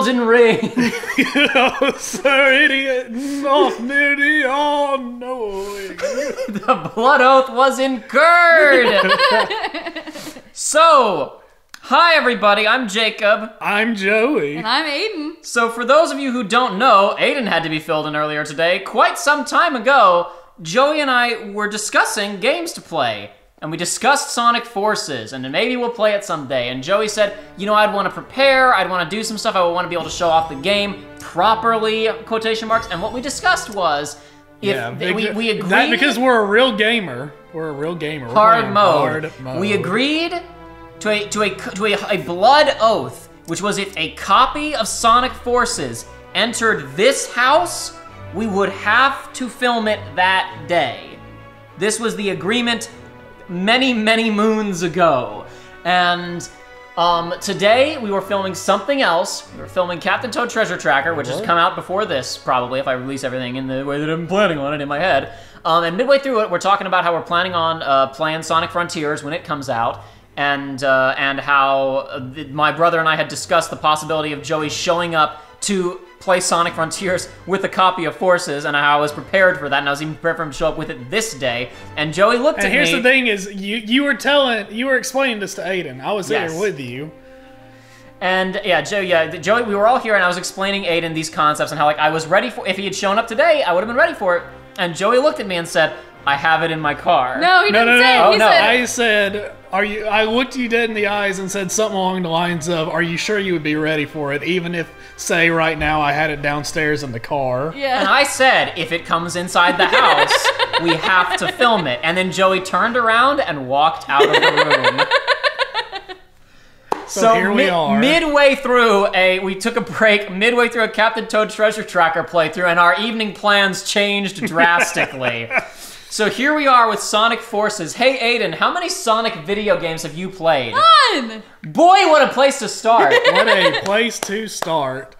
golden ring. Oh, sir, idiot, not nearly on knowing. The blood oath was incurred. So, hi everybody, I'm Jacob. I'm Joey. And I'm Aiden. So for those of you who don't know, Aiden had to be filled in earlier today. Quite some time ago, Joey and I were discussing games to play. And we discussed Sonic Forces, and then maybe we'll play it someday. And Joey said, you know, I'd want to prepare, I'd want to do some stuff, I would want to be able to show off the game properly, quotation marks. And what we discussed was, we agreed... That because we're a real gamer. We're a real gamer. Hard mode. We agreed to a blood oath, which was if a copy of Sonic Forces entered this house, we would have to film it that day. This was the agreement many, many moons ago. And today we were filming something else. We were filming Captain Toad Treasure Tracker, which has come out before this, probably, if I release everything in the way that I'm planning on it in my head. And midway through it, we're talking about how we're planning on playing Sonic Frontiers when it comes out. And how my brother and I had discussed the possibility of Joey showing up to play Sonic Frontiers with a copy of Forces, and how I was prepared for that, and I was even prepared for him to show up with it this day. And Joey looked at me. And here's the thing: is you were explaining this to Aiden. I was there with you. And Joey, we were all here, and I was explaining Aiden these concepts and how I was ready for. If he had shown up today, I would have been ready for it. And Joey looked at me and said, I have it in my car. No, he didn't say it. Oh, he no. said, I said, I looked you dead in the eyes and said something along the lines of, are you sure you would be ready for it, even if, say, right now I had it downstairs in the car? Yeah. And I said, if it comes inside the house, we have to film it. And then Joey turned around and walked out of the room. So here we are. Midway through we took a break, midway through a Captain Toad Treasure Tracker playthrough, and our evening plans changed drastically. So here we are with Sonic Forces. Hey Aiden, how many Sonic video games have you played? None! Boy, what a place to start. What a place to start.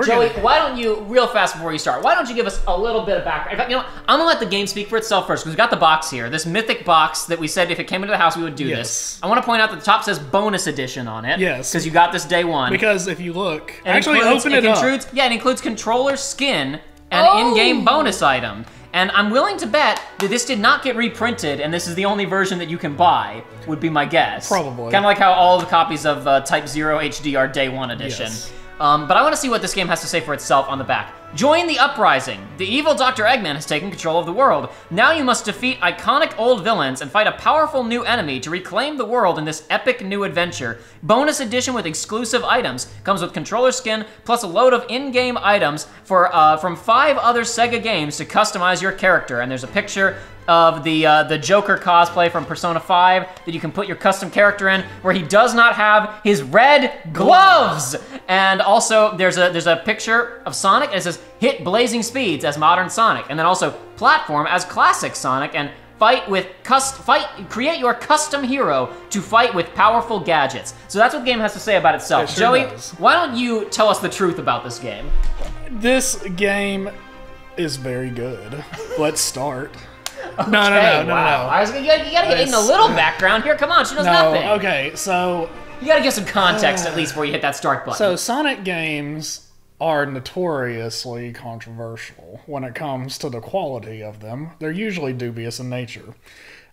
Joey, why don't you, real fast before you start, why don't you give us a little bit of background? In fact, you know, I'm gonna let the game speak for itself first, because we've got the box here, this mythic box that we said if it came into the house we would do this. I want to point out that the top says bonus edition on it. Yes. Because you got this day one. Because if you look, open it up. Yeah, it includes controller skin and in-game bonus item. And I'm willing to bet that this did not get reprinted, and this is the only version that you can buy, would be my guess. Probably. Kind of like how all the copies of Type 0 HD are day one edition. Yes. But I want to see what this game has to say for itself on the back. Join the uprising. The evil Dr. Eggman has taken control of the world. Now you must defeat iconic old villains and fight a powerful new enemy to reclaim the world in this epic new adventure. Bonus edition with exclusive items. Comes with controller skin, plus a load of in-game items from 5 other Sega games to customize your character. And there's a picture of the Joker cosplay from Persona 5 that you can put your custom character in, where he does not have his red gloves. And also there's a picture of Sonic, and it says hit blazing speeds as modern Sonic, and then also platform as classic Sonic, and create your custom hero to fight with powerful gadgets. So that's what the game has to say about itself. It sure Joey, does. why don't you tell us the truth about this game? This game is very good. Let's start. Okay, No. You gotta get in a little background here. Come on, she knows nothing. Okay, so... You gotta give some context at least before you hit that start button. So Sonic games are notoriously controversial when it comes to the quality of them. They're usually dubious in nature.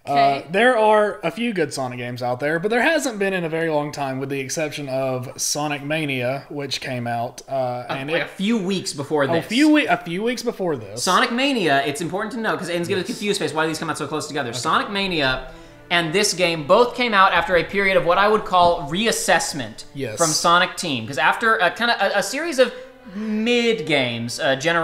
Okay. There are a few good Sonic games out there, but there hasn't been in a very long time, with the exception of Sonic Mania, which came out a few weeks before this. A few weeks before this. Sonic Mania, it's important to know, because Aiden's getting confused face, why do these come out so close together? Okay. Sonic Mania and this game both came out after a period of what I would call reassessment from Sonic Team, because after a series of mid games, Unleashed,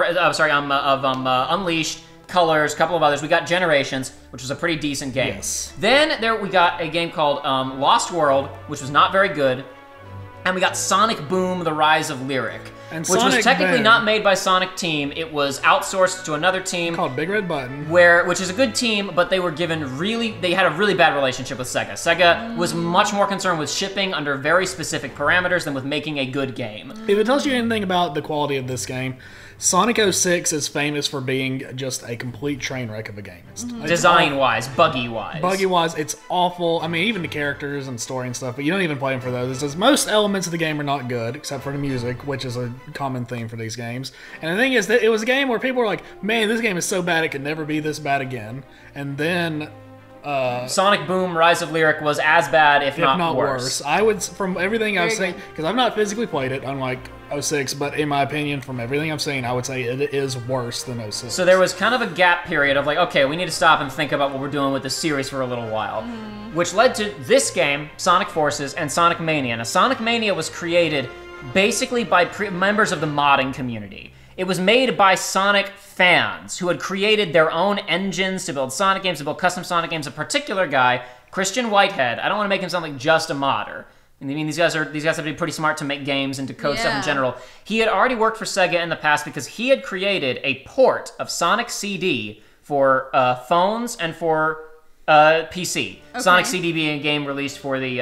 Colors, a couple of others, we got Generations, which was a pretty decent game. Yes. Then we got a game called Lost World, which was not very good, and we got Sonic Boom: The Rise of Lyric, which was technically not made by Sonic Team. It was outsourced to another team called Big Red Button, which is a good team, but they were they had a really bad relationship with Sega. Sega was much more concerned with shipping under very specific parameters than with making a good game. If it tells you anything about the quality of this game, Sonic 06 is famous for being just a complete train wreck of a game. Design-wise, buggy-wise. Buggy-wise, it's awful. I mean, even the characters and story and stuff, but you don't even play them for those. It says most elements of the game are not good, except for the music, which is a common theme for these games. And the thing is that it was a game where people were like, man, this game is so bad it could never be this bad again. And then... Sonic Boom Rise of Lyric was as bad, if not worse. I would, from everything I've seen, because I've not physically played it, unlike 06, but in my opinion, from everything I've seen, I would say it is worse than 06. So there was kind of a gap period of like, okay, we need to stop and think about what we're doing with this series for a little while, which led to this game, Sonic Forces, and Sonic Mania. Now, Sonic Mania was created basically by members of the modding community. It was made by Sonic fans who had created their own engines to build Sonic games, to build custom Sonic games. A particular guy, Christian Whitehead, I don't want to make him sound like just a modder. I mean, these guys have to be pretty smart to make games and to code stuff in general. He had already worked for Sega in the past because he had created a port of Sonic CD for phones and for PC. Okay. Sonic CD being a game released for the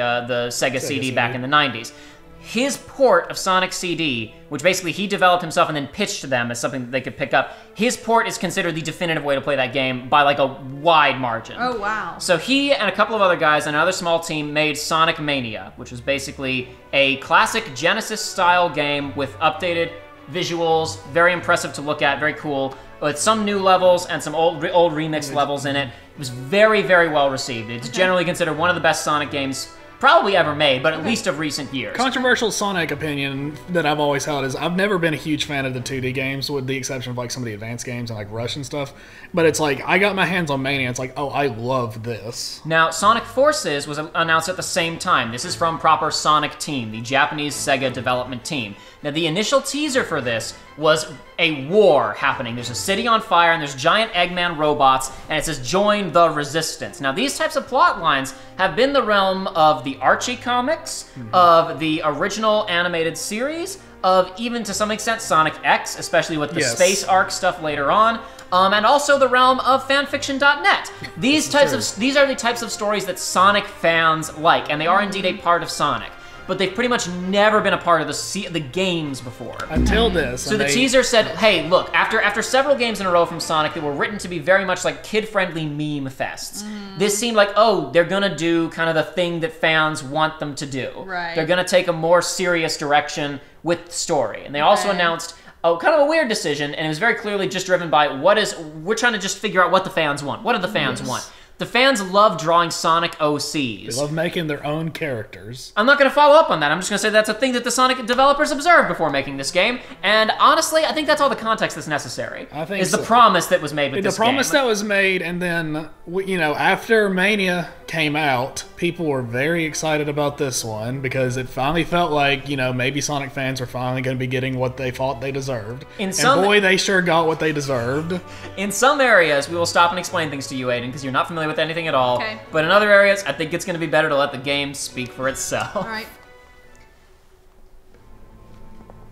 Sega CD back in the 90s. His port of Sonic CD, which basically he developed himself and then pitched to them as something that they could pick up, his port is considered the definitive way to play that game by like a wide margin. Oh, wow. So he and a couple of other guys and another small team made Sonic Mania, which was basically a classic Genesis-style game with updated visuals, very impressive to look at, very cool, with some new levels and some old remixed levels in it. It was very, very well received. It's generally considered one of the best Sonic games probably ever made, but at least of recent years. Controversial Sonic opinion that I've always held is I've never been a huge fan of the 2D games, with the exception of like some of the advanced games and like Rush and stuff. But it's like, I got my hands on Mania, it's like, oh, I love this. Now, Sonic Forces was announced at the same time. This is from proper Sonic Team, the Japanese Sega development team. Now, the initial teaser for this was a war happening. There's a city on fire, and there's giant Eggman robots, and it says, join the resistance. Now, these types of plot lines have been the realm of the Archie comics, of the original animated series, of even, to some extent, Sonic X, especially with the space arc stuff later on, and also the realm of fanfiction.net. These are the types of stories that Sonic fans like, and they are indeed a part of Sonic. But they've pretty much never been a part of the games before. Until this. So the teaser said, hey, look, after several games in a row from Sonic that were written to be very much like kid-friendly meme fests, this seemed like, oh, they're gonna do kind of the thing that fans want them to do. Right. They're gonna take a more serious direction with the story. And they also announced kind of a weird decision, and it was very clearly just driven by we're trying to just figure out what the fans want. What do the fans want? The fans love drawing Sonic OCs. They love making their own characters. I'm not going to follow up on that. I'm just going to say that's a thing that the Sonic developers observed before making this game. And honestly, I think that's all the context that's necessary. I think is the promise that was made with this game. The promise that was made, and then, you know, after Mania came out, people were very excited about this one because it finally felt like, you know, maybe Sonic fans are finally going to be getting what they thought they deserved. And boy, they sure got what they deserved. In some areas, we will stop and explain things to you, Aiden, because you're not familiar with anything at all. Okay. But in other areas, I think it's going to be better to let the game speak for itself. All right.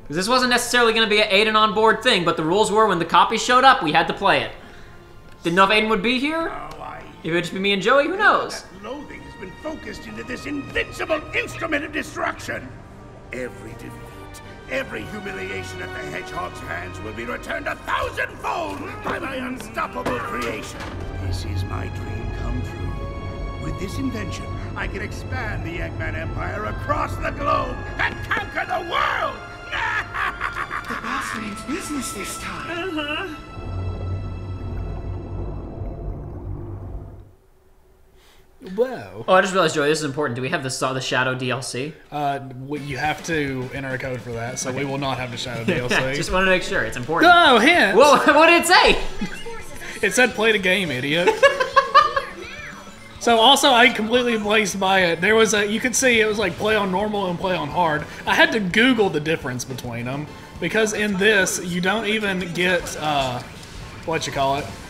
Because this wasn't necessarily going to be an Aiden on board thing, but the rules were when the copy showed up, we had to play it. Didn't know if Aiden would be here. If it would just be me and Joey, who knows? That loathing has been focused into this invincible instrument of destruction. Every defeat, every humiliation at the Hedgehog's hands will be returned 1,000-fold by my unstoppable creation. This is my dream come true. With this invention, I can expand the Eggman Empire across the globe and conquer the world! The boss means business this time. Whoa. Oh, I just realized, Joey, this is important. Do we have the Shadow DLC? You have to enter a code for that, so we will not have the Shadow DLC. Just wanted to make sure. It's important. Oh, hint! Whoa, what did it say? It said play the game, idiot. So also, I completely blazed by it. There was you could see it was like play on normal and play on hard. I had to Google the difference between them, because in this, you don't even get,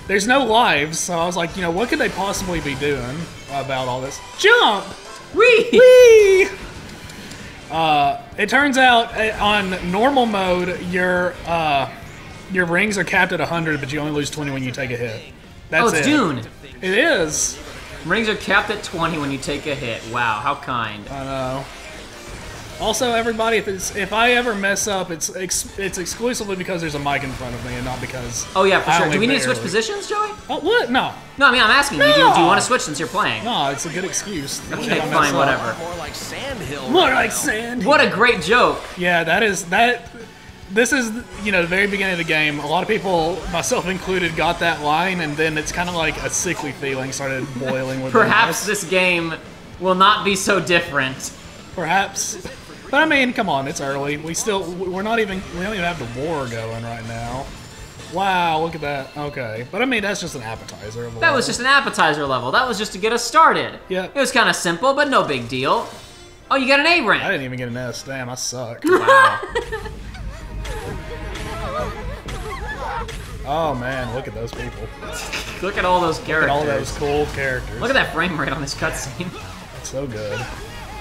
there's no lives, so I was like, you know, what could they possibly be doing about all this? Jump! Whee! Whee! It turns out on normal mode, your rings are capped at 100, but you only lose 20 when you take a hit. That's it's Dune. It is. Rings are capped at 20 when you take a hit. Wow, how kind. I know. Also, everybody, if I ever mess up, it's exclusively because there's a mic in front of me, and not because. Oh yeah, for I sure. only Do we need to barely- switch positions, Joey? Oh what? No. No, I mean I'm asking you. Do you want to switch since you're playing? No, it's a good excuse. Okay, I mess fine, up. whatever. More like Sandhill. More like sand. What a great joke. Yeah, that. This is, the very beginning of the game. A lot of people, myself included, got that line, and then it's kind of like a sickly feeling started boiling within Perhaps us. this game will not be so different. Perhaps. But I mean, come on, it's early. We don't even have the war going right now. Wow, look at that. Okay. But I mean, that's just an appetizer. Of a That was level. just an appetizer level. That was just to get us started. Yeah. It was kind of simple, but no big deal. Oh, you got an A I rank. didn't even get an S. Damn, I suck. Wow. Oh man, look at those people. Look at all those Look characters. at all those cool characters. Look at that frame rate on this cutscene. So good.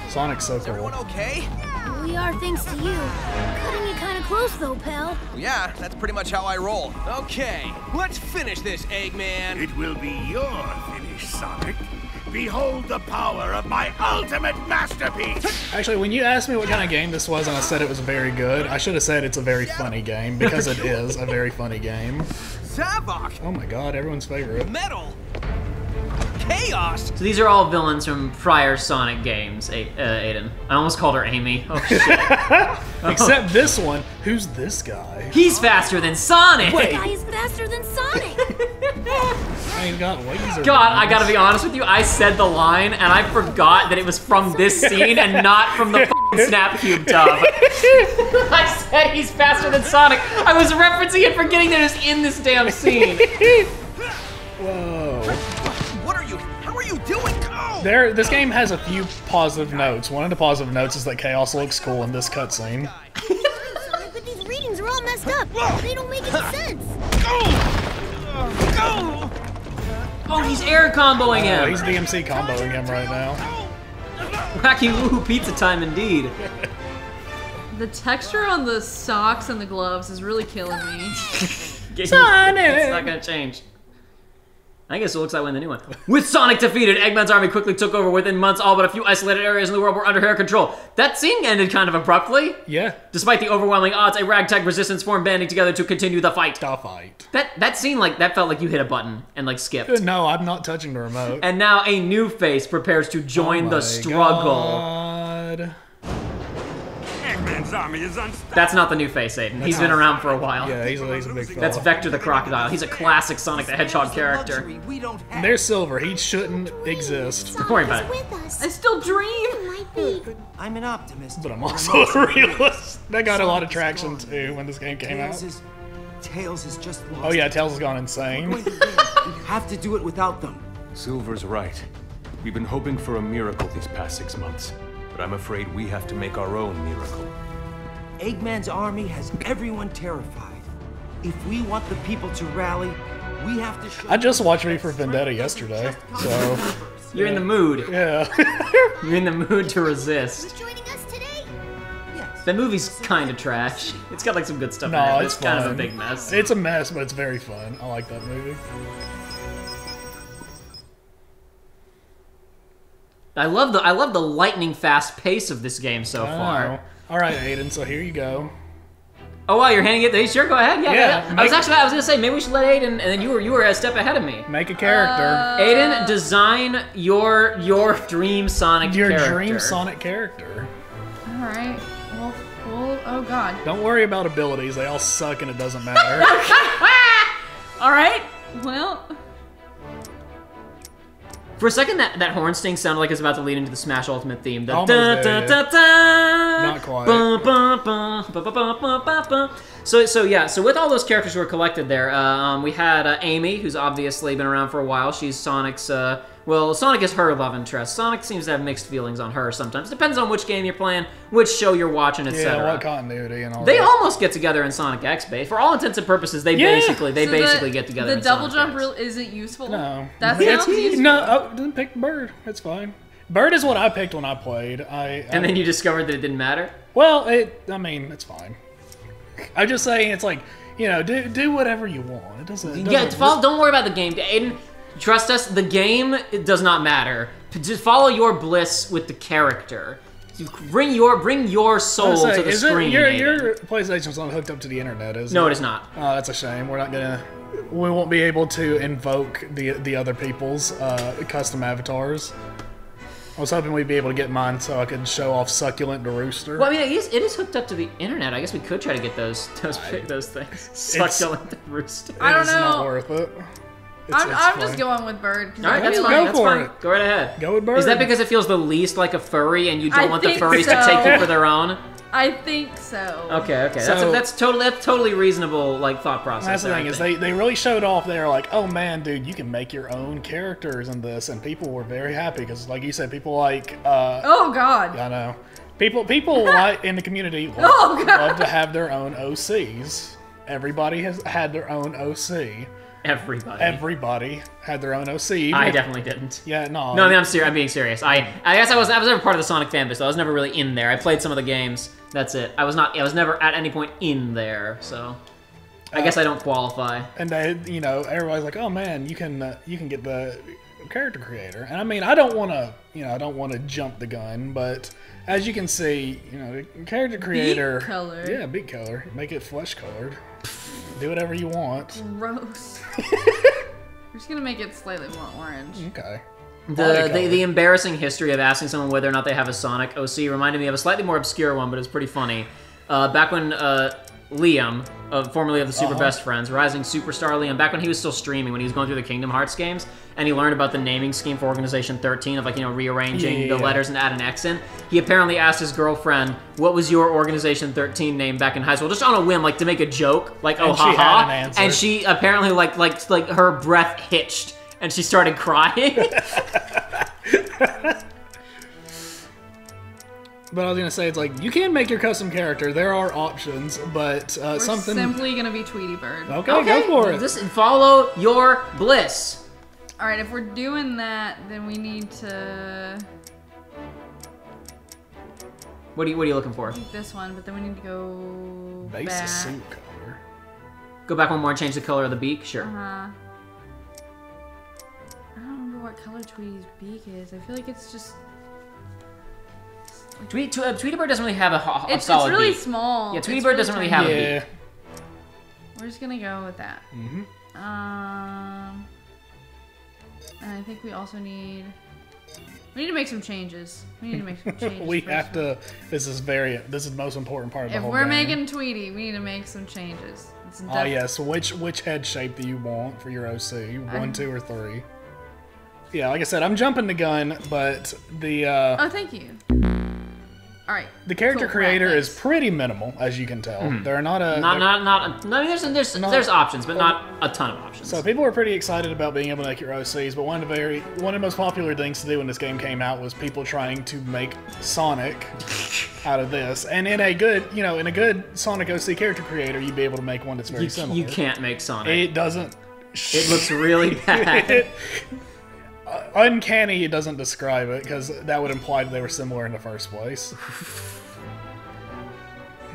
Sonic's so Everyone cool. okay? We are thanks to you. Cutting it kind of close though, pal. Yeah, that's pretty much how I roll. Okay, let's finish this, Eggman. It will be your finish, Sonic. Behold the power of my ultimate masterpiece! Actually, when you asked me what kind of game this was and I said it was very good, I should have said it's a very funny game, because it is a very funny game. Zavok, Oh my god, everyone's favorite. Metal, Chaos. So these are all villains from prior Sonic games, Aiden. I almost called her Amy. Oh shit. Except this one. Who's this guy? He's faster than Sonic! Wait. Guy is faster than Sonic. I ain't got laser. God, I gotta be honest with you, I said the line and I forgot that it was from this scene and not from the f***ing Snapcube dub. I said he's faster than Sonic. I was referencing it forgetting that it was in this damn scene. Whoa. What are you? How are you doing? Go! This game has a few positive notes. One of the positive notes is that Chaos looks cool in this cutscene. Sonic, but these readings are all messed up. They don't make any sense. Go! Oh, he's air comboing Oh, him. he's DMC comboing him right now. Wacky woohoo pizza time indeed. The texture on the socks and the gloves is really killing me. Sonic! It's not gonna change. I guess it looks that way in the new one. With Sonic defeated, Eggman's army quickly took over within months. All but a few isolated areas in the world were under her control. That scene ended kind of abruptly. Yeah. Despite the overwhelming odds, a ragtag resistance formed banding together to continue the fight. The fight. That scene, that felt like you hit a button and, skipped. No, I'm not touching the remote. And now a new face prepares to join Oh the my struggle. God. Eggman's army is unstoppable. That's not the new face, Aiden. He's been around for a while. Yeah, he's a big fella. That's Vector the Crocodile. He's a classic Sonic the Hedgehog character. We don't have. There's Silver. He shouldn't exist. Don't worry about it. With us. I still dream. Might be. I'm an optimist. But I'm also a realist. That got a lot of traction too when this game came out. Tails is just lost. Oh yeah, Tails has gone We're insane. going to win. We have to do it without them. Silver's right. We've been hoping for a miracle these past 6 months, but I'm afraid we have to make our own miracle. Eggman's army has everyone terrified. If we want the people to rally, we have to show. I just watched V for Vendetta yesterday, so You're in the mood. yeah. You're in the mood to resist. Joining us today? Yes. That movie's kind of trash. It's got some good stuff in it, No, but it's it's kind of a fun. big mess. It's a mess, but it's very fun. I like that movie. I love the lightning fast pace of this game so far. All right, Aiden. So here you go. Oh wow, you're handing it. Sure, go ahead. Yeah. Yeah, I was gonna say maybe we should let Aiden, and then you were a step ahead of me. Make a character. Aiden, design your dream Sonic Your character. dream Sonic character. All right. Well, oh god. Don't worry about abilities. They all suck and it doesn't matter. All right. Well, For a second, that horn sting sounded like it's about to lead into the Smash Ultimate theme. The Almost da, there, da, yeah. da, da, Not quite. Bum, bum, bum, ba, ba, ba, ba, ba, ba. So with all those characters who were collected there, we had Amy, who's obviously been around for a while. She's Sonic's, Sonic is her love interest. Sonic seems to have mixed feelings on her sometimes. Depends on which game you're playing, which show you're watching, Yeah, etc. what continuity and all They that. almost get together in Sonic X, but for all intents and purposes, they Yeah. basically so get together. The in double Sonic jump X. rule isn't useful. No. That It's- sounds useful. No, didn't pick Bird. It's fine. Bird is what I picked when I played. And then you discovered that it didn't matter. Well, it's fine. I'm just saying, it's like, do whatever you want. It doesn't. Don't worry about the game, Aiden. Trust us, the game it does not matter. Just follow your bliss with the character. Bring your soul to the screen. Your PlayStation's not hooked up to the internet, is it? No, it is not. Oh, that's a shame. We won't be able to invoke the other people's custom avatars. I was hoping we'd be able to get mine so I could show off Succulent the Rooster. Well, I mean, it is hooked up to the internet. I guess we could try to get those things. Succulent the Rooster. I don't know. It's not worth it. I'm just going with Bird. All right, that's fine. That's fine. Go right ahead. Go with Bird. Is that because it feels the least like a furry, and you don't want the think furries to so. take you for their own? I think so. Okay. So- that's totally reasonable thought process. That's the there, thing I is think. they really showed off. They were like, oh man, dude, you can make your own characters in this, and people were very happy because, like you said, people like. Oh God. I know. People like in the community love to have their own OCs. Everybody has had their own OC. Everybody had their own OC. I definitely didn't. Yeah, no. No, I mean, I'm being serious. I guess I was never part of the Sonic fanbase, so I was never really in there. I played some of the games. That's it. I was never at any point in there, so I guess I don't qualify. And they, everybody's like, "Oh man, you can get the character creator." And I mean, I don't want to jump the gun, but as you can see, the character creator, Beak color. Yeah, beak color. Make it flesh colored. Do whatever you want. Gross. We're just gonna make it slightly more orange. Okay. The embarrassing history of asking someone whether or not they have a Sonic OC reminded me of a slightly more obscure one, but it's pretty funny. Back when Liam, formerly of the Super Best Friends, Rising Superstar Liam, back when he was still streaming, when he was going through the Kingdom Hearts games, and he learned about the naming scheme for Organization 13 of rearranging the letters and add an X in, he apparently asked his girlfriend, what was your Organization 13 name back in high school? Just on a whim, to make a joke, and she had an answer. And she apparently, like her breath hitched, and she started crying. But I was gonna say, it's like, you can make your custom character. There are options, but We're something. simply gonna be Tweety Bird. Okay, go for it. Just follow your bliss. All right, if we're doing that, then we need to What are you looking for? keep this one, but then we need to go Base back. of suit color. Go back one more and change the color of the beak? Sure. I don't remember what color Tweety's beak is. I feel like it's just. Tweety Bird doesn't really have a solid It's really beak. small. Yeah, Tweety It's Bird really doesn't really tiny. have a beak. We're just gonna go with that. And I think we also need. We need to make some changes. We need to make some changes. We have to. This is the most important part of the If whole we're game. making Tweety, we need to make some changes. Oh yes. Which head shape do you want for your OC? 1, 2, or 3? Yeah, like I said, I'm jumping the gun, but the. Oh, thank you. All right. The character creator is pretty minimal, as you can tell. There are not a. There's options, but not a ton of options. So people were pretty excited about being able to make your OCs, but one of the most popular things to do when this game came out was people trying to make Sonic out of this. And in a good Sonic OC character creator, you'd be able to make one that's very similar. You can't make Sonic. It doesn't. It looks really bad. Uncanny, it doesn't describe it, because that would imply that they were similar in the first place.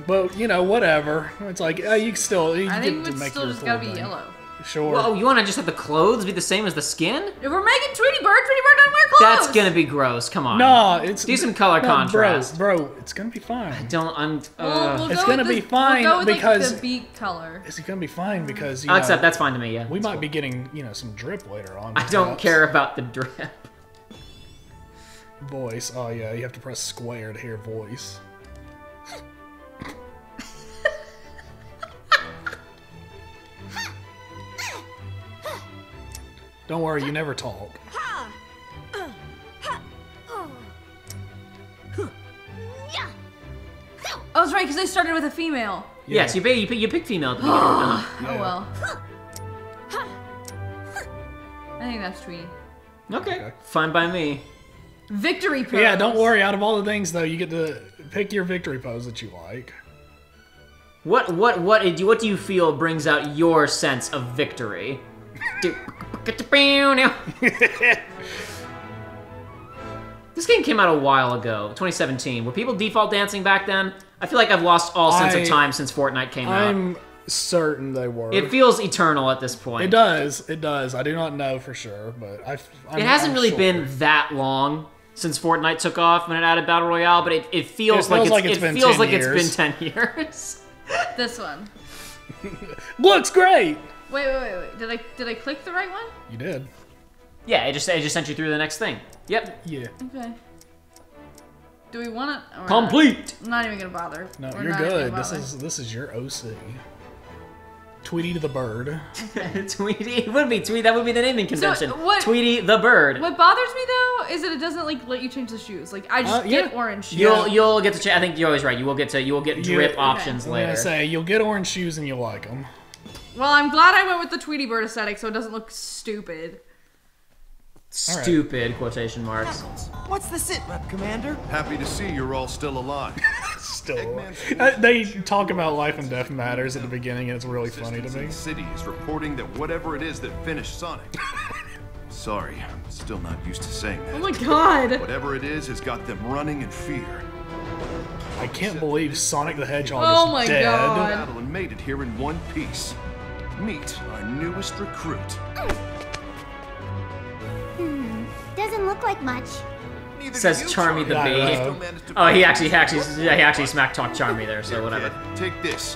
But, whatever. It's like, you still you I think get to it's make still your just gotta be thing. yellow. Sure. Whoa, you want to just have the clothes be the same as the skin? If we're making Tweety Bird doesn't wear clothes. That's gonna be gross. Come on. No, it's do some color contrast, bro. It's gonna be fine. We'll it's go gonna with be fine we'll go with, because the beak color. It's gonna be fine because I'll accept that's fine to me. Yeah, we might be getting some drip later on. I don't care about the drip. Voice. Oh yeah, you have to press square to hear voice. Don't worry, you never talk. Oh, that's right, because they started with a female. Yeah. Yes, you pick female at the beginning. Oh well. I think that's Tweety. Okay, fine by me. Victory pose. Yeah, don't worry. Out of all the things, though, you get to pick your victory pose that you like. What do you feel brings out your sense of victory? This game came out a while ago, 2017. Were people default dancing back then? I feel like I've lost all sense of time since Fortnite came out. I'm certain they were. It feels eternal at this point. It does. It does. I do not know for sure, but it hasn't really been that long since Fortnite took off when it added Battle Royale, but it feels like it's been 10 years. This one. Looks great! Wait. Did I click the right one? You did. Yeah, it just sent you through the next thing. Yep. Yeah. Okay. Do we want to? Complete! I'm not even gonna bother. No, We're you're not even good. gonna bother. This is your OC. Tweety the bird. Tweety. It would be Tweety. That would be the naming convention. Tweety the bird. What bothers me though is that it doesn't like let you change the shoes. Like I just get orange shoes. You'll get to. I think you're always right. You will get drip options later. I'm gonna say you'll get orange shoes and you'll like them. Well, I'm glad I went with the Tweety bird aesthetic so it doesn't look stupid. Stupid quotation marks. What's the sit rep, Commander? Happy to see you're all still alive. They talk about life and death matters at the beginning, and it's really funny to me. The city is reporting that whatever it is that finished Sonic. Sorry, I'm still not used to saying that. Oh my god! Whatever it is has got them running in fear. I can't believe Sonic the Hedgehog is dead. Battle and made it here in one piece. Meet our newest recruit. Doesn't look like much. Says Charmy the Bee. Oh, he actually smack talked Charmy there, so whatever. Take this.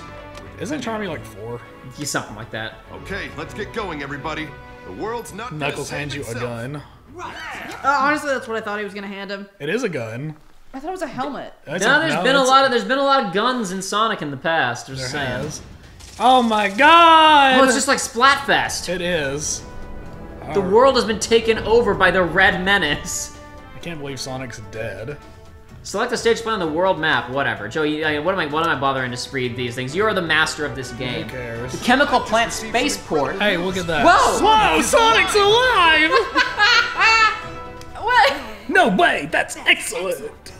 Isn't Charmy like 4? He's something like that. Okay, let's get going, everybody. The world's not. Knuckles hands you a gun. Honestly, that's what I thought he was gonna hand him. It is a gun. I thought it was a helmet. There's been a lot of guns in Sonic in the past. Just saying. Oh my god! Well, it's just like Splatfest. It is. The world has been taken over by the Red Menace. I can't believe Sonic's dead. Select the stage plan on the world map. Whatever, Joey. What am I bothering to read these things? You are the master of this game. Who cares? The chemical plant Spaceport. Hey, look at that. Whoa! Sonic's alive! What? No way! That's excellent.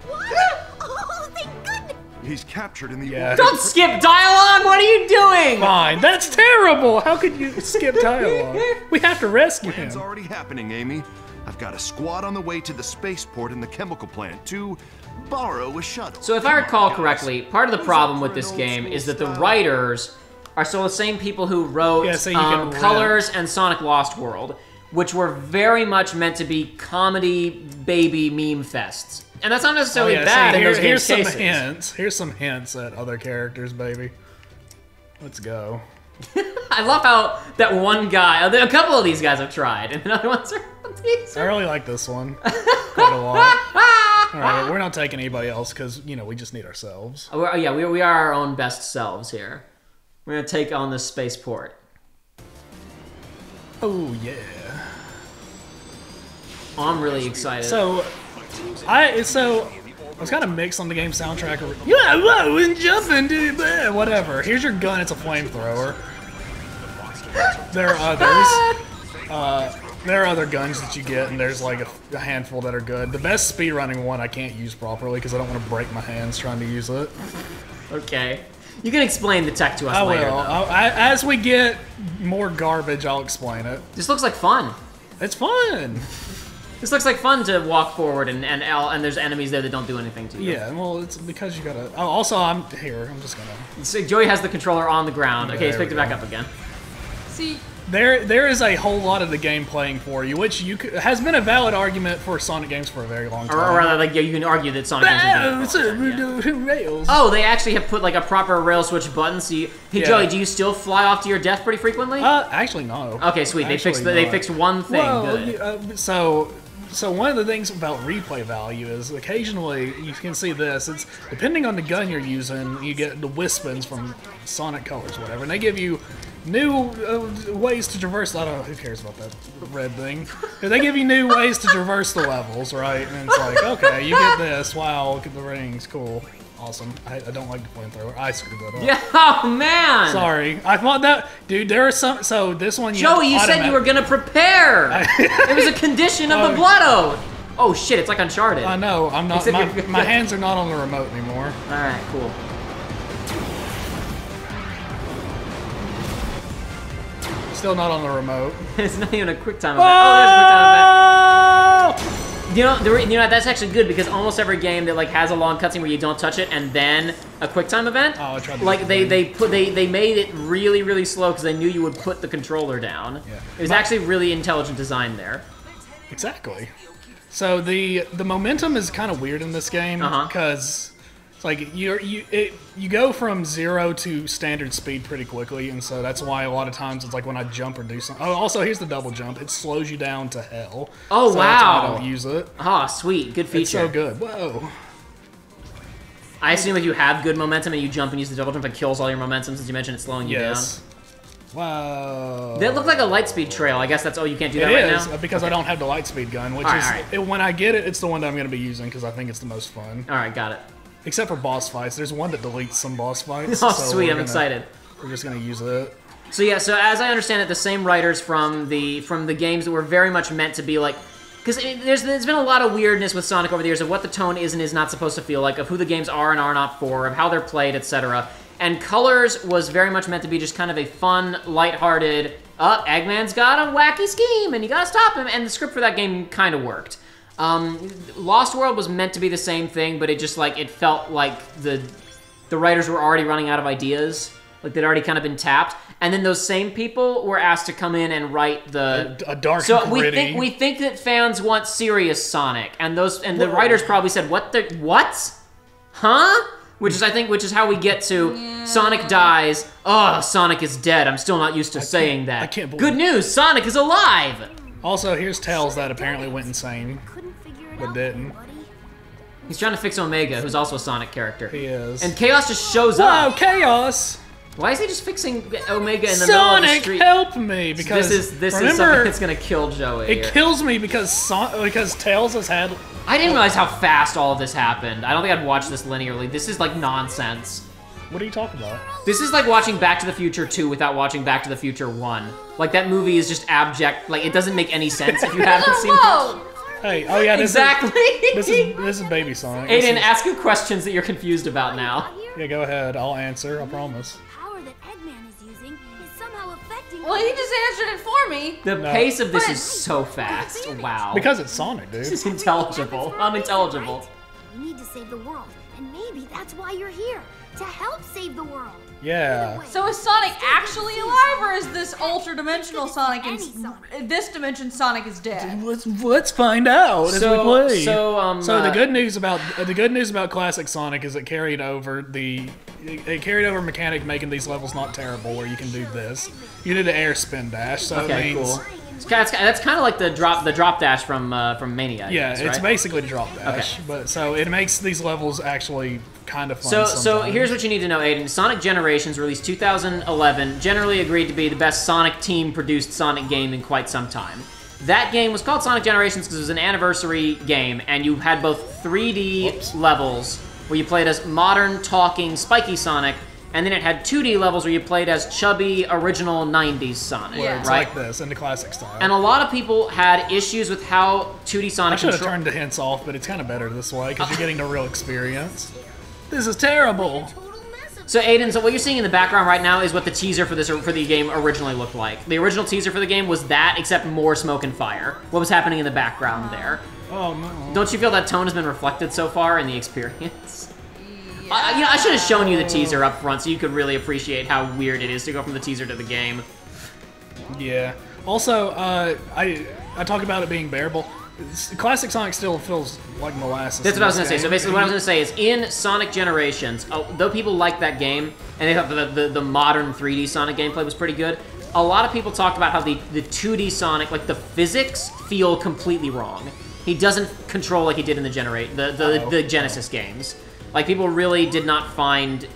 Oh, thank goodness. He's captured in the. Don't skip dialogue. What are you doing? Fine. That's terrible. How could you skip dialogue? We have to rescue him. It's already happening, Amy. I've got a squad on the way to the spaceport in the chemical plant to borrow a shuttle. So if I recall correctly, part of the problem with this game is that the writers are still the same people who wrote Colors and Sonic Lost World, which were very much meant to be comedy baby meme fests. And that's not necessarily bad in those games' cases. Here's some hints at other characters, baby. Let's go. I love how that one guy, a couple of these guys have tried, and the other ones are these. I really like this one quite a lot. All right, we're not taking anybody else because, you know, we just need ourselves. We are our own best selves here. We're going to take on this spaceport. Oh, yeah. I'm really excited. So I was kind of mixed on the game soundtrack. Yeah, whoa, and jumping, dude, whatever. Here's your gun. It's a flamethrower. There are others. There are other guns that you get, and there's like a handful that are good. The best speedrunning one I can't use properly because I don't want to break my hands trying to use it. Okay. You can explain the tech to us later. As we get more garbage, I'll explain it. This looks like fun. It's fun. This looks like fun to walk forward and there's enemies there that don't do anything to you. Yeah, well, it's because you gotta. Oh, also, I'm here. I'm just gonna. So Joey has the controller on the ground. Okay, he's picked it back up again. See. There is a whole lot of the game playing for you, which has been a valid argument for Sonic games for a very long time. Or rather, like you can argue that Sonic games are rails. Oh, they actually have put like a proper rail switch button. So hey Joey, do you still fly off to your death pretty frequently? Actually no. Okay, sweet. They fixed one thing. Well, good. So one of the things about replay value is occasionally you can see this. It's depending on the gun you're using, you get the Wispins from Sonic Colors, whatever, and they give you new ways to traverse. I don't know who cares about that red thing. They give you new ways to traverse the levels, right? And it's like, okay, you get this. Wow, look at the rings, cool. Awesome. I don't like the flamethrower. I screwed that up. Yeah, oh man! Sorry. I thought that, dude, there are some, so this one Joey, you said you were gonna prepare! It was a condition of the Blood Oath! Oh shit, it's like Uncharted. I know, I'm not, my hands are not on the remote anymore. Alright, cool. Still not on the remote. It's not even a quick time event. Oh, there's a quick time event. You know, that's actually good because almost every game that like has a long cutscene where you don't touch it and then a QuickTime event, like they made it really, really slow because they knew you would put the controller down. Yeah. It was actually really intelligent design there. Exactly. So the momentum is kind of weird in this game because it's like you go from 0 to standard speed pretty quickly, and so that's why a lot of times it's like when I jump or do something. Oh, also here's the double jump. It slows you down to hell. Oh so wow! That's why I don't use it. Oh, sweet, good feature. It's so good. Whoa. I assume if you have good momentum and you jump and use the double jump, it kills all your momentum since you mentioned it's slowing you down. Wow. That looked like a Lightspeed trail. I guess that's you can't do that right now? It is, because I don't have the Lightspeed gun, which when I get it, it's the one that I'm going to be using because I think it's the most fun. Alright, got it. Except for boss fights. There's one that deletes some boss fights. Oh, so sweet, I'm excited. We're just going to use it. So yeah, so as I understand it, the same writers from the games that were very much meant to be like... Because there's been a lot of weirdness with Sonic over the years of what the tone is and is not supposed to feel like, of who the games are and are not for, of how they're played, etc. And Colors was very much meant to be just kind of a fun, lighthearted, Eggman's got a wacky scheme and you gotta stop him, and the script for that game kind of worked. Lost World was meant to be the same thing, but it just it felt like the writers were already running out of ideas. Like they'd already kind of been tapped. And then those same people were asked to come in and write a dark, so gritty. we think that fans want serious Sonic, and the writers probably said what, huh? Which is how we get to Sonic dies. Oh, Sonic is dead. I'm still not used to saying that. I can't believe Good news, Sonic is alive. Also, here's Tails that apparently went insane, but didn't. He's trying to fix Omega, who's also a Sonic character. He is. And Chaos just shows up. Wow, Chaos! Why is he just fixing Omega in the middle of the street? Sonic, help me! Because this is something that's gonna kill Joey. It kills me because Tails has had. I didn't realize how fast all of this happened. I don't think I'd watch this linearly. This is like nonsense. What are you talking about? This is like watching Back to the Future 2 without watching Back to the Future 1. Like that movie is just abject. Like it doesn't make any sense if you haven't seen it. Hey, oh yeah, this is Baby Sonic. Aiden, ask him questions that you're confused about now. Yeah, go ahead. I'll answer. I promise. Well, he just answered it for me. The pace of this is so fast. Wow. Because it's Sonic, dude. This is intelligible. Unintelligible. We need to save the world, and maybe that's why you're here, to help save the world. Yeah. So is Sonic actually alive, or is this ultra-dimensional Sonic in this dimension Sonic is dead? Let's find out as we play. So the good news about classic Sonic is it carried over mechanic making these levels not terrible, where you can do this. You did an air spin dash, so okay, it means cool. That's kind of like the drop dash from Mania. Yeah, guess, it's right? basically the drop dash, but so it makes these levels actually kind of fun. So here's what you need to know, Aiden. Sonic Generations, released 2011, generally agreed to be the best Sonic team-produced Sonic game in quite some time. That game was called Sonic Generations because it was an anniversary game, and you had both 3D levels where you played as modern, talking, spiky Sonic, and then it had 2D levels where you played as chubby, original 90s Sonic. Yeah. It's right? like this, in the classic style. And a lot of people had issues with how 2D Sonic... I should have turned the hints off, but it's kind of better this way, because you're getting the real experience. This is terrible! So Aiden, what you're seeing in the background right now is what the teaser for the game originally looked like. The original teaser for the game was that, except more smoke and fire. What was happening in the background there? Oh no. Don't you feel that tone has been reflected so far in the experience? Yeah. I should have shown you the teaser up front so you could really appreciate how weird it is to go from the teaser to the game. Yeah. Also, I talk about it being bearable. Classic Sonic still feels like molasses. That's what I was going to say. So basically what I was going to say is in Sonic Generations, though people liked that game, and they thought the modern 3D Sonic gameplay was pretty good, a lot of people talked about how the 2D Sonic, like the physics, feel completely wrong. He doesn't control like he did in the Genesis games. Like people really did not find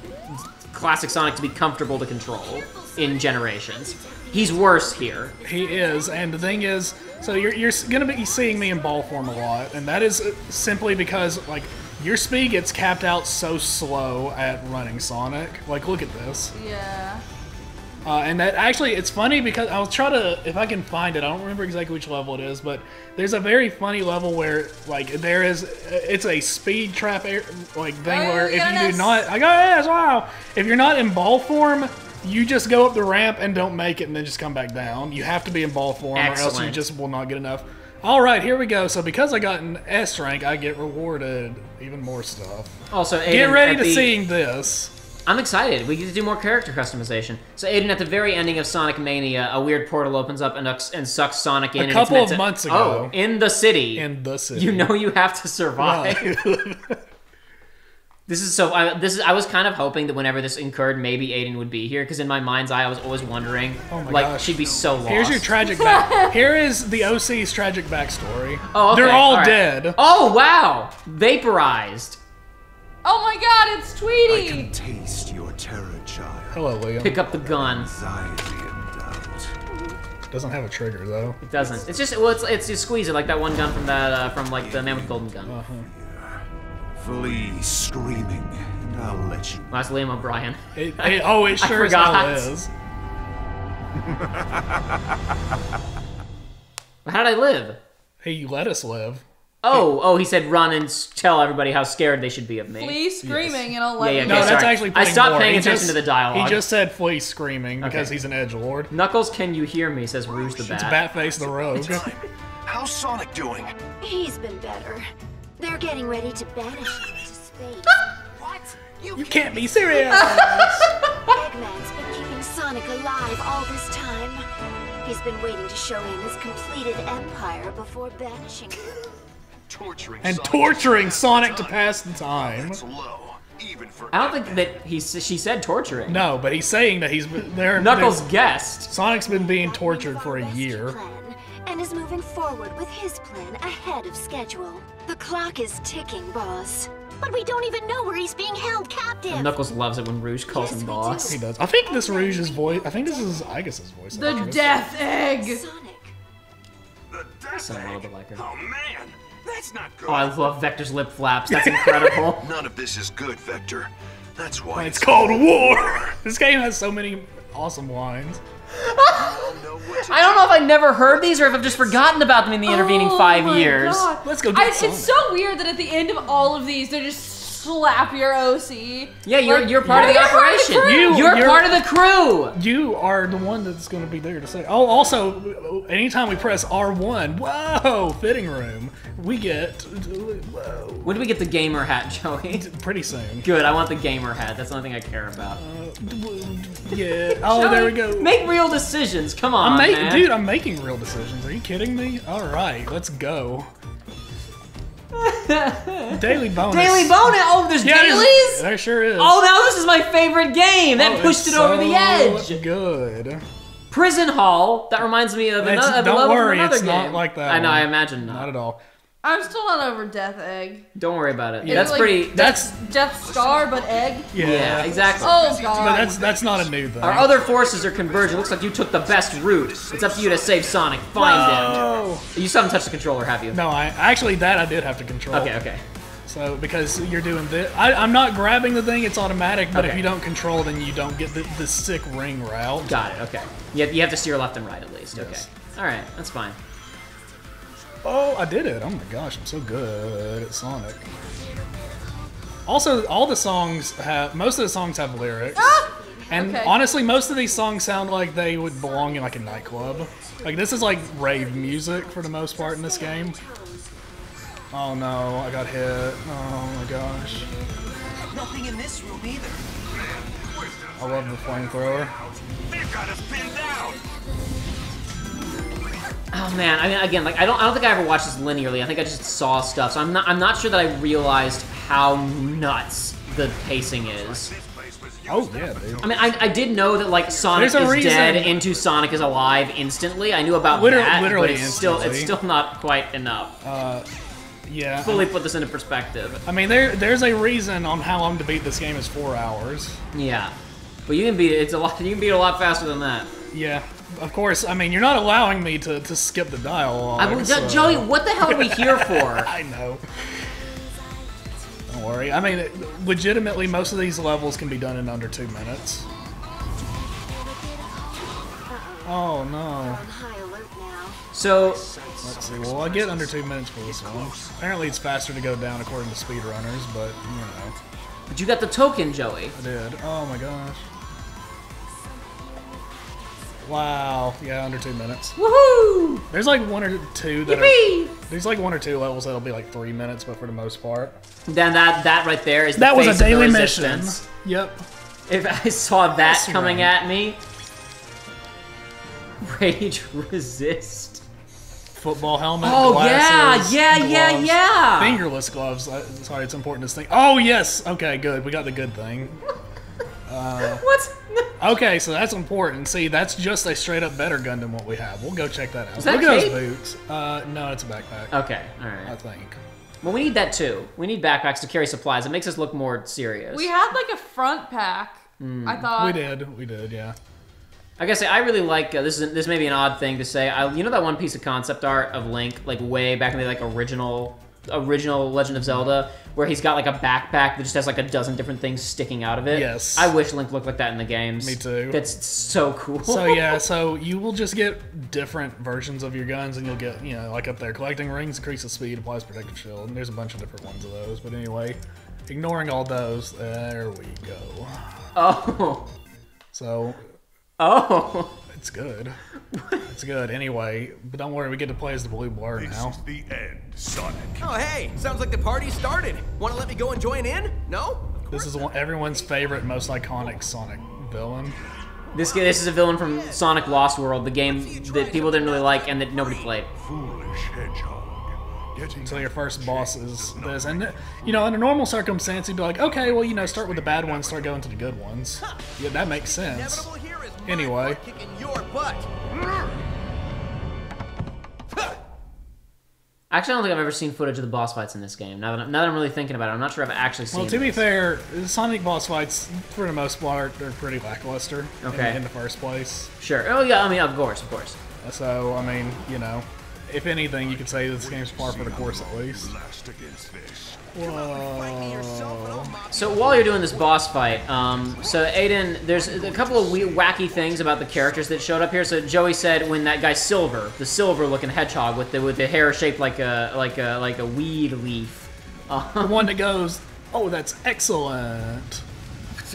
classic Sonic to be comfortable to control in Generations. He's worse here. He is, and the thing is, so you're gonna be seeing me in ball form a lot, and that is simply because like your speed gets capped out so slow at running Sonic. Like look at this. Yeah. And that actually, it's funny because I'll try to, if I can find it, I don't remember exactly which level it is, but there's a very funny level where, like, it's a speed trap, like, thing where if you do not, wow! If you're not in ball form, you just go up the ramp and don't make it and then just come back down. You have to be in ball form or else you just will not get enough. Alright, here we go. So because I got an S rank, I get rewarded even more stuff. Also, Aiden, get ready to seeing this. I'm excited. We get to do more character customization. So, Aiden, at the very ending of Sonic Mania, a weird portal opens up and sucks Sonic in. A couple of months ago. Oh, in the city. In the city. You know you have to survive. Right. This is so. I was kind of hoping that whenever this incurred, maybe Aiden would be here, because in my mind's eye, I was always wondering, like, she'd be so lost. Here's your tragic back. Here is the OC's tragic backstory. Oh, okay. They're all dead. Oh wow, vaporized. Oh my God, it's Tweety. I can taste your terror, child. Hello, Liam. Pick up the gun. Anxiety and doubt. Doesn't have a trigger though. It doesn't. It's just it's just squeeze it like that one gun from that from like the Man with Golden Gun. Flee screaming, and I'll let you. That's Liam O'Brien. It sure as hell is. How did I live? He let us live. Oh, he said run and tell everybody how scared they should be of me. Flee screaming and I'll let you. Okay, No, that's sorry. actually I stopped more. paying He attention just- to the dialogue. He just said flee screaming because he's an edgelord. Knuckles, can you hear me? Says Rouge the Bat. It's Batface the Rogue. How's Sonic doing? He's been better. They're getting ready to banish him to space. What? You can't be serious! Eggman's been keeping Sonic alive all this time. He's been waiting to show him his completed empire before banishing him. Torturing Sonic to pass the time. That's low, even for I don't think that she said torturing. No, but he's saying that he's been there. Knuckles guessed. Sonic's been being tortured for a year. And is moving forward with his plan ahead of schedule. The clock is ticking, boss. But we don't even know where he's being held captive. And Knuckles loves it when Rouge calls him boss. He does. I think this Rouge's voice. I think this is Igus's voice. The actress. Death Egg. Sonic. Sound a little bit like her. Oh man, that's not good. Oh, I love Vector's lip flaps. That's incredible. None of this is good, Vector. That's why It's called War. This game has so many awesome lines. I don't know if I never heard these or if I've just forgotten about them in the intervening 5 years. God. Let's go get It's so weird that at the end of all of these, they just slap your OC. Yeah, you're part of the operation. You're part of the crew. You are the one that's going to be there to say. Oh, also, anytime we press R1, whoa, fitting room, we get. Whoa. When do we get the gamer hat, Joey? Pretty soon. Good, I want the gamer hat. That's the only thing I care about. Yeah. Oh, there we go. Make real decisions. Come on, man. Dude, I'm making real decisions. Are you kidding me? All right, let's go. Daily bonus. Daily bonus. Oh, there's dailies. There sure is. Oh, now this is my favorite game. That pushed it over the edge. Good. Prison Hall. That reminds me of another. Don't worry, it's not like that. I know. one. I imagine not. Not at all. I'm still not over Death Egg. Don't worry about it. It's That's like pretty. That's Death Star, but egg. Yeah, exactly. Oh God. But that's not a new thing. Our other forces are converging. Looks like you took the best route. It's up to you to save Sonic. Find him. You still haven't touched the controller, have you? No, I did have to control. Okay. So because you're doing this, I'm not grabbing the thing. It's automatic. But if you don't control, then you don't get the sick ring route. Got it. Okay. You have to steer left and right at least. Okay. All right. That's fine. Oh, I did it. Oh my gosh, I'm so good at Sonic. Also, most of the songs have lyrics. And honestly, most of these songs sound like they would belong in like a nightclub. Like this is like rave music for the most part in this game. Oh no, I got hit. Oh my gosh. Nothing in this room either. I love the flamethrower. They've got us pinned down. Oh man, I mean, again, like I don't think I ever watched this linearly. I think I just saw stuff, so I'm not sure that I realized how nuts the pacing is. Oh yeah, dude. I mean, I did know that like Sonic is dead into Sonic is alive instantly. I knew about that, but it's still not quite enough. Yeah. Fully put this into perspective. I mean, there's a reason on how long to beat this game is 4 hours. Yeah, but you can beat it. You can beat it a lot faster than that. Yeah. Of course, I mean, you're not allowing me to skip the dialogue. Joey, what the hell are we here for? I know. Don't worry. I mean, legitimately, most of these levels can be done in under 2 minutes. Oh, no. So... Let's see. Well, I get under 2 minutes for this one. Apparently, it's faster to go down according to speedrunners, but, you know. But you got the token, Joey. I did. Oh, my gosh. Wow, yeah, under 2 minutes. Woohoo! There's like 1 or 2 that there's like 1 or 2 levels that'll be like 3 minutes, but for the most part. Then that right there is that the was face a daily of the mission. resistance. Yep. If I saw that That's coming right. at me. Rage resist. Football helmet, Oh, glasses, yeah. gloves. Fingerless gloves. Sorry, it's important to think. Oh, yes. Okay, good. We got the good thing. What? Okay, so that's important. See, that's just a straight up better gun than what we have. We'll go check that out. Is that Look a at cape? those boots. No, it's a backpack. Okay, alright. I think. Well, we need that too. We need backpacks to carry supplies. It makes us look more serious. We had like a front pack. I thought. We did, yeah. I gotta say, I really like this may be an odd thing to say. You know that one piece of concept art of Link, like way back in the like original Legend of Zelda, where he's got like a backpack that just has like a dozen different things sticking out of it. Yes. I wish Link looked like that in the games. Me too. That's so cool. So yeah, so you will just get different versions of your guns, and you'll get, you know, like up there, collecting rings, increases speed, applies protective shield, and there's a bunch of different ones of those. But anyway, ignoring all those, there we go. Oh. So. Oh. It's good. It's good. Anyway, but don't worry, we get to play as the blue blur now. This is the end, Sonic. Oh, hey, sounds like the party started. Want to let me go and join in? No? This is everyone's favorite, most iconic Sonic villain. This is a villain from Sonic Lost World, the game that people didn't really like and that nobody played. Foolish hedgehog. So your first boss is this, and you know, in a normal circumstance, you'd be like, okay, well, you know, start with the bad ones, start going to the good ones. Yeah, that makes sense. Anyway. Kicking your butt. Actually, I don't think I've ever seen footage of the boss fights in this game. Now that I'm really thinking about it, I'm not sure I've actually seen. Well, to be this. fair, the Sonic boss fights, for the most part, they're pretty lackluster. Okay. In the first place. Sure. Oh yeah. I mean, of course. So I mean, you know, if anything, you could say this game's par for the course at least. Whoa. So while you're doing this boss fight, so Aiden, there's a couple of wacky things about the characters that showed up here. So Joey said when that guy Silver, the silver-looking hedgehog with the hair shaped like a weed leaf, The one that goes, oh, that's excellent.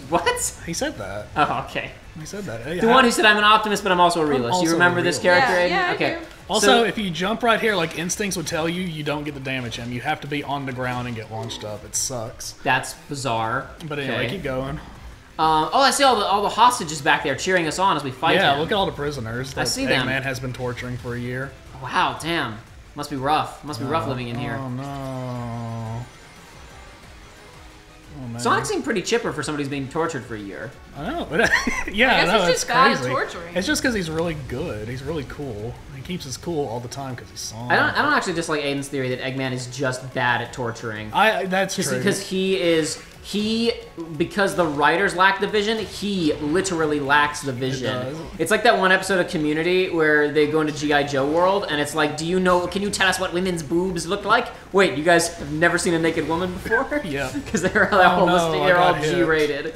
What? He said that. Oh, okay. He said that. The one who said I'm an optimist, but I'm also a realist. also You remember a this realist. character, Aiden? Yeah, I okay. do. Also, So- if you jump right here, like instincts would tell you, you don't get to damage him. You have to be on the ground and get launched up. It sucks. That's bizarre. But anyway, keep going. Oh, I see all the hostages back there cheering us on as we fight Yeah, him. look at all the prisoners that I see them. Eggman has been torturing for a year. Wow, damn. Must be rough. Must be rough living in here. Oh no. Oh, man. Sonic seemed pretty chipper for somebody who's being tortured for a year. I know, but yeah, I guess I know, he's it's just bad at crazy. torturing. It's just because he's really good. He's really cool. He keeps his cool all the time because he's Sonic. I don't actually dislike Aiden's theory that Eggman is just bad at torturing. That's true. Because because the writers lack the vision, he literally lacks the vision. It's like that one episode of Community where they go into G.I. Joe world and it's like, can you tell us what women's boobs look like? Wait, you guys have never seen a naked woman before? Yeah. Because they're all got hit. G-rated.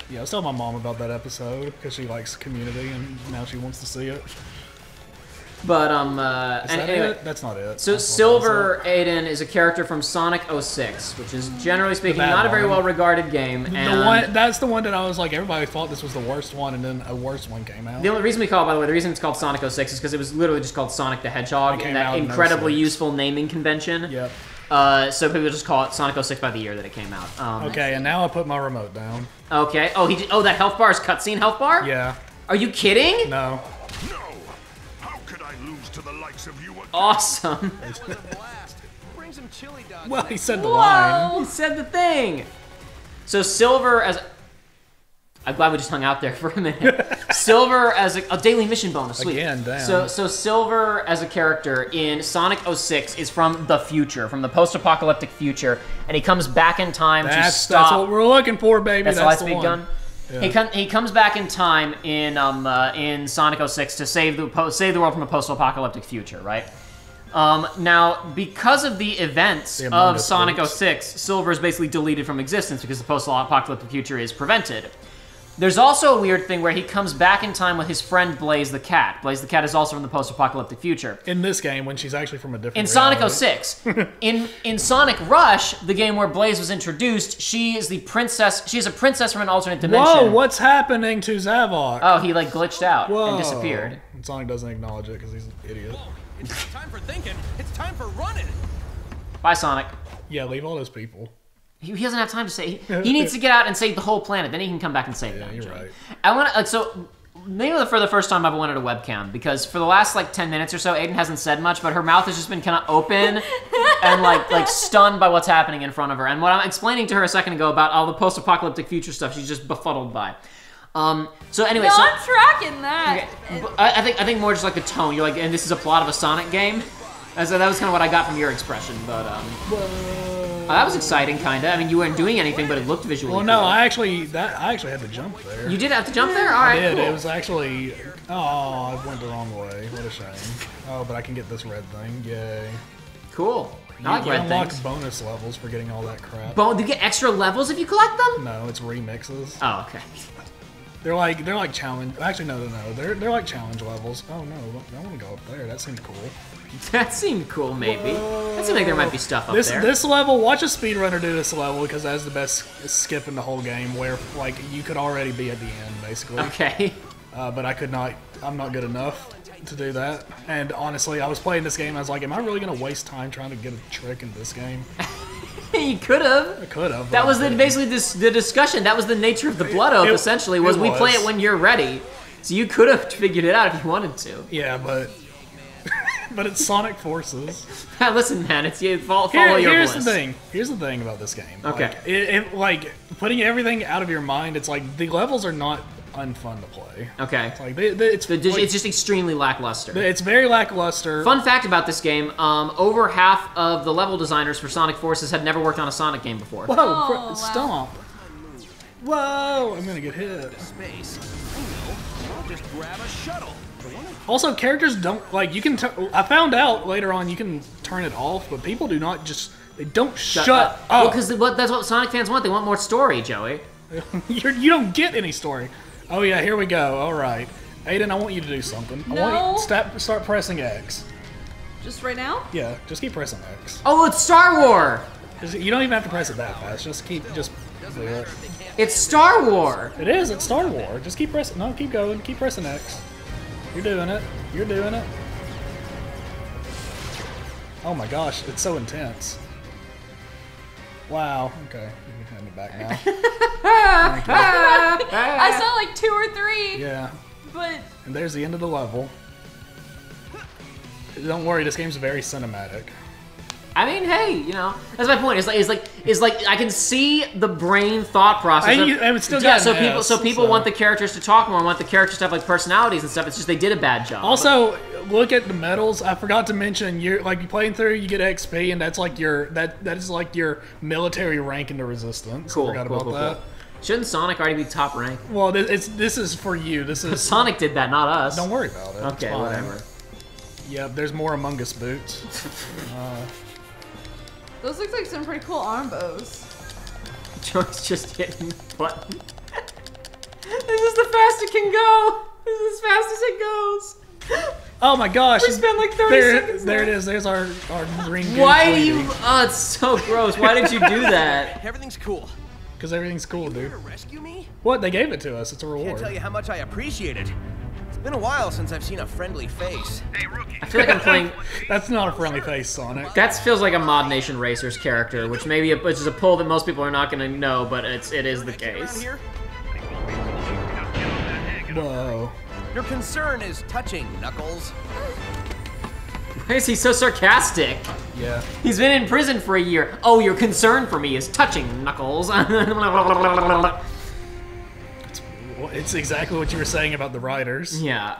Yeah, I was telling my mom about that episode because she likes Community and now she wants to see it. But anyway, it? That's not it. So Silver Aiden is a character from Sonic 06, which is generally speaking not a very well regarded game. That's the one that I was like, everybody thought this was the worst one, and then a worse one came out. The only reason we call it, by the way, the reason it's called Sonic 06 is because it was literally just called Sonic the Hedgehog, and that incredibly useful naming convention. Yep. So people just call it Sonic 06 by the year that it came out. Okay, and now I put my remote down. Okay. Oh, that health bar is cutscene health bar? Yeah. Are you kidding? No. No! How could I lose to the likes of you again? Awesome. Bring some chili dogs. Well, he said the line. He said the thing. So Silver as... I'm glad we just hung out there for a minute. Silver as a daily mission bonus. Sweet. Again, damn. So Silver as a character in Sonic 06 is from the future, from the post-apocalyptic future, and he comes back in time to stop. That's what we're looking for, baby. That's the light-speed gun. Yeah. He comes back in time in Sonic 06 to save the world from a post-apocalyptic future, right? Now, because of the events of Sonic 06, Silver is basically deleted from existence because the post-apocalyptic future is prevented. There's also a weird thing where he comes back in time with his friend Blaze the Cat. Blaze the Cat is also from the post-apocalyptic future. In this game, when she's actually from a different In reality. Sonic 06. in Sonic Rush, the game where Blaze was introduced, she is the princess. She's a princess from an alternate dimension. Whoa, what's happening to Zavok? Oh, he like glitched out Whoa. and disappeared. And Sonic doesn't acknowledge it because he's an idiot. It's not time for thinking. It's time for running. Bye, Sonic. Yeah, leave all those people. He doesn't have time to say. He needs to get out and save the whole planet. Then he can come back and save them. You're right. I want to. So maybe for the first time I've wanted a webcam because for the last like 10 minutes or so, Aiden hasn't said much, but her mouth has just been kind of open and like stunned by what's happening in front of her. And what I'm explaining to her a second ago about all the post-apocalyptic future stuff, she's just befuddled by. So anyway, no, I'm tracking that. Okay, I think more just like the tone. You're like, and this is a plot of a Sonic game. So that was kind of what I got from your expression, but that was exciting, kind of. I mean, you weren't doing anything, but it looked visually. Well, no, cool. I actually had to jump there. You did have to jump there? All right, I did. cool. It was actually. Oh, I went the wrong way. What a shame. Oh, but I can get this red thing. Yay. Cool. I like you red unlock things. bonus levels for getting all that crap. Do you get extra levels if you collect them? No, it's remixes. Oh, okay. They're like challenge. Actually, no. They're like challenge levels. Oh no, I want to go up there. That seemed cool. That seemed cool, maybe. That seemed like there might be stuff up there. This level, watch a speedrunner do this level because that's the best skip in the whole game. Where like you could already be at the end, basically. Okay. But I could not. I'm not good enough to do that. And honestly, I was playing this game. I was like, am I really gonna waste time trying to get a trick in this game? You could have. I could have. That was basically the discussion. That was the nature of the Blood Oath, essentially, was we play it when you're ready. So you could have figured it out if you wanted to. Yeah, but but it's Sonic Forces. Listen, man, it's you. Follow your Here's bliss. the thing. Here's the thing about this game. Okay. Like putting everything out of your mind. It's like the levels are not unfun to play. Okay. It's like it's just extremely lackluster. It's very lackluster. Fun fact about this game: over half of the level designers for Sonic Forces had never worked on a Sonic game before. Whoa! Wow. Stomp! Whoa! I'm gonna get hit. Space. I'll just grab a shuttle. Also, characters don't like. You can. I found out later on you can turn it off, but people do not just. They don't shut up. Well, because that's what Sonic fans want. They want more story, Joey. You don't get any story. Oh yeah, here we go. All right, Aiden, I want you to do something. No. I want you to start pressing X. Just right now? Yeah, just keep pressing X. Oh, it's Star Wars. You don't even have to press it that fast. Just do it. It's Star Wars. It is. It's Star Wars. Just keep pressing. No, keep going. Keep pressing X. You're doing it. You're doing it. Oh my gosh, it's so intense. Wow. Okay, you can hand me back now. Thank you. I saw like 2 or 3. Yeah. But And there's the end of the level. Don't worry, this game's very cinematic. I mean, hey, you know, that's my point. It's like I can see the brain thought process. It's still got so people want the characters to talk more, want the characters to have like personalities and stuff. It's just they did a bad job. Also, look at the medals. I forgot to mention, you're playing through, you get XP, and that's like that is like your military rank in the Resistance. Cool. I forgot about that. Shouldn't Sonic already be top rank? Well, this is for you. This is Sonic did that, not us. Don't worry about it. Okay, whatever. Yep, there's more Among Us boots. those look like some pretty cool arm bows. Joey's just hitting the button. This is the fastest it can go. This is as fast as it goes. Oh my gosh. We spent like 30 seconds there it is. There's our green goose Why do lady. you... Oh, it's so gross. Why did you do that? Everything's cool. Because everything's cool, dude. Here to rescue me? What? They gave it to us. It's a reward. Can't tell you how much I appreciate it. It's been a while since I've seen a friendly face. Hey, rookie. I feel like I'm playing... That's not a friendly face, Sonic. That feels like a Mod Nation Racers character, which maybe is a pull that most people are not going to know, but it is the case. Here? Whoa. Your concern is touching, Knuckles. Why is he so sarcastic? Yeah. He's been in prison for a year. Oh, your concern for me is touching, Knuckles. It's exactly what you were saying about the writers. Yeah.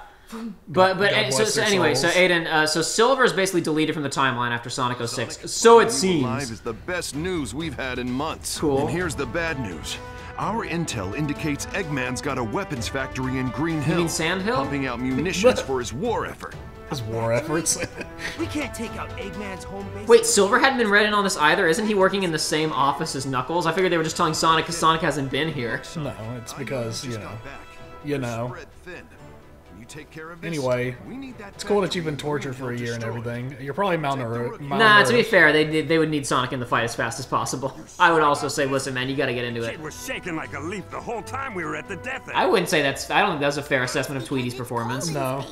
But so anyway, so Aiden, so Silver is basically deleted from the timeline after Sonic 06. So it seems. Live is the best news we've had in months. Cool. And here's the bad news. Our intel indicates Eggman's got a weapons factory in Green Hill. You mean Sand Hill? Pumping out munitions for his war effort. His war efforts. We can't take out Eggman's home base. Wait, Silver hadn't been read in on this either. Isn't he working in the same office as Knuckles? I figured they were just telling Sonic because Sonic hasn't been here. No, it's because, you know. Anyway, it's cool that you've been tortured for a year and everything. You're probably malnourished. Nah, to be fair, they would need Sonic in the fight as fast as possible. I would also say, listen, man, you gotta get into it. It was shaking like a leaf the whole time we were at the death end. I wouldn't say I don't think that's a fair assessment of Tweety's performance. No.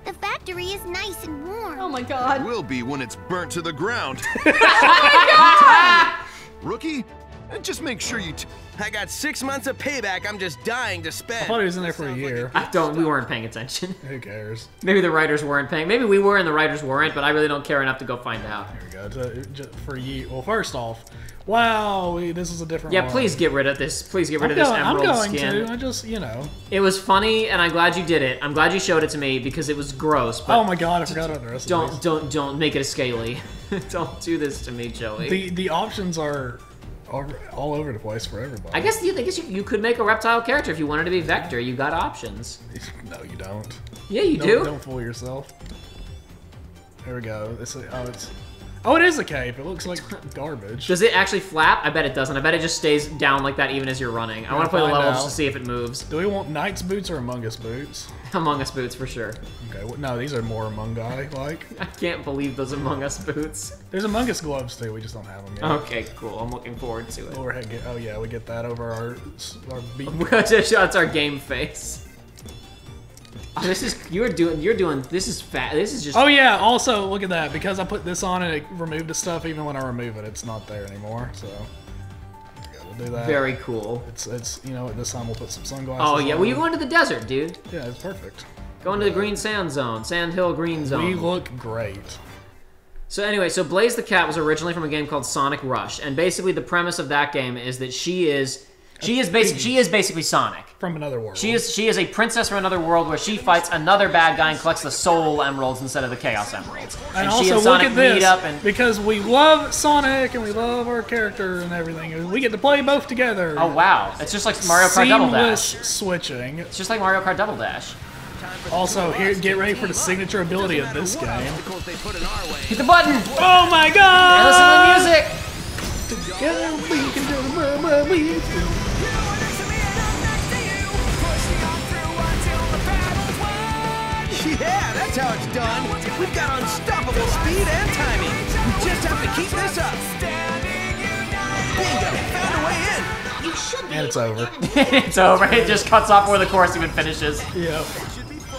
The factory is nice and warm. Oh my god. It will be when it's burnt to the ground. Oh my god! Rookie, And just make sure you I got 6 months of payback I'm just dying to spend. I thought he was in there for a year. We weren't paying attention. Who cares? Maybe the writers weren't paying. Maybe we were and the writers weren't, but I really don't care enough to go find out. Here we go. Just for you. Well, first off, wow, this is a different one. Yeah, please get rid of this. Please get rid of this emerald skin. I'm going to. I just, you know. It was funny, and I'm glad you did it. I'm glad you showed it to me because it was gross. But oh my god, I forgot about the rest of these. Don't make it a scaly. Don't do this to me, Joey. The options are all over the place for everybody. I guess you could make a reptile character if you wanted to be Vector. You got options. No, you don't. Yeah, you do. Don't fool yourself. There we go. Oh, it is a cape. It looks like garbage. Does it actually flap? I bet it doesn't. I bet it just stays down like that even as you're running. I want to play the level just to see if it moves. Do we want Knight's boots or Among Us boots? Among Us boots for sure. Okay, well, no, these are more Among Us like. I can't believe those Among Us boots. There's Among Us gloves too. We just don't have them yet. Okay, cool. I'm looking forward to it. Oh yeah, we get that over our beat. That's our game face. Oh, this is this is fat. This is just. Oh yeah. Also, look at that. Because I put this on and it removed the stuff. Even when I remove it, it's not there anymore. So we'll do that. Very cool. It's you know this time we'll put some sunglasses. Oh yeah. on. Well, you're going to the desert, dude. Yeah, it's perfect. Going to the green sand zone, Sand Hill Green Zone. We look great. So anyway, so Blaze the Cat was originally from a game called Sonic Rush, and basically the premise of that game is that she is basically Sonic. From another world. She is a princess from another world where she fights another bad guy and collects the soul emeralds instead of the chaos emeralds. And she also and Sonic look at this, meet up and because we love Sonic and we love our character and everything, we get to play both together. Oh wow, it's just like Mario Kart Double Dash. Seamless switching. It's just like Mario Kart Double Dash. Also, here, get ready for the signature ability of this game. Hit the button! Oh my god! And listen to the music! Together we can do what we do. Yeah, that's how it's done. We've got unstoppable speed and timing. We just have to keep this up. Bingo! Found a way in. You should be. And it's over. It's over. It just cuts off where the course even finishes. Yeah.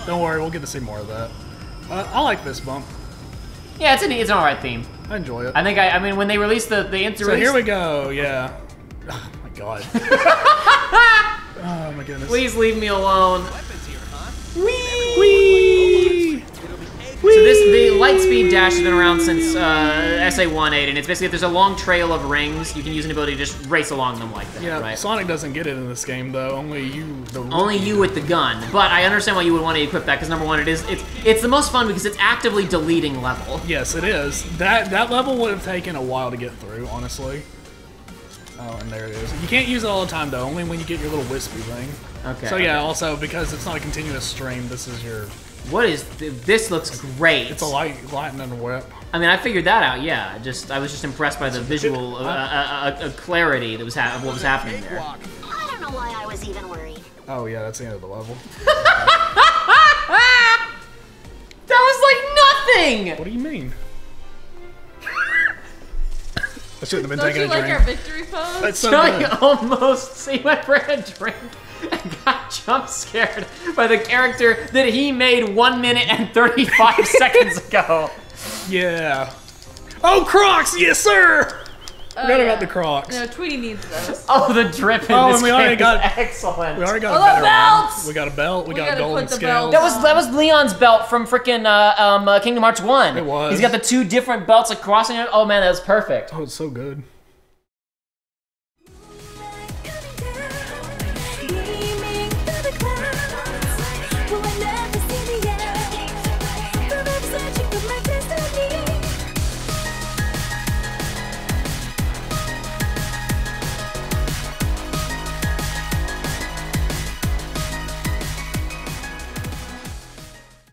Don't worry, we'll get to see more of that. I like this bump. Yeah, it's an alright theme. I enjoy it. I mean, when they released the intro. So here we go. Yeah. Oh my god. Oh my goodness. Please leave me alone. Whee! Whee! So the Lightspeed Dash has been around since SA1.8, and it's basically if there's a long trail of rings, you can use an ability to just race along them like that. Yeah, right? Sonic doesn't get it in this game though. Only you, the rookie. Only you with the gun. But I understand why you would want to equip that because number one, it's the most fun because it's actively deleting level. Yes, it is. That level would have taken a while to get through, honestly. Oh, and there it is. You can't use it all the time though. Only when you get your little wispy thing. Okay. So yeah, also because it's not a continuous stream, this is your. What is this? Looks great. It's a lightning whip. I mean, I figured that out. Yeah, I was just impressed by the visual clarity that was of what was happening there. I don't know why I was even worried. Oh yeah, that's the end of the level. That was like nothing. What do you mean? I shouldn't have been Don't taking you a like drink. our victory pose? That's so Joey good. almost went for a drink and got jump scared by the character that he made 1 minute and 35 seconds ago. Yeah. Oh, Crocs! Yes, sir! Forgot about the Crocs. No, Tweety needs those. Oh, the drip in Oh, this and we game already is got excellent. We already got Oh, a better the belts! one. We got a belt. We got gotta golden put the scales. belts That was Leon's belt from frickin' Kingdom Hearts 1. It was. He's got the two different belts like crossing it. Oh man, that was perfect. Oh, it's so good.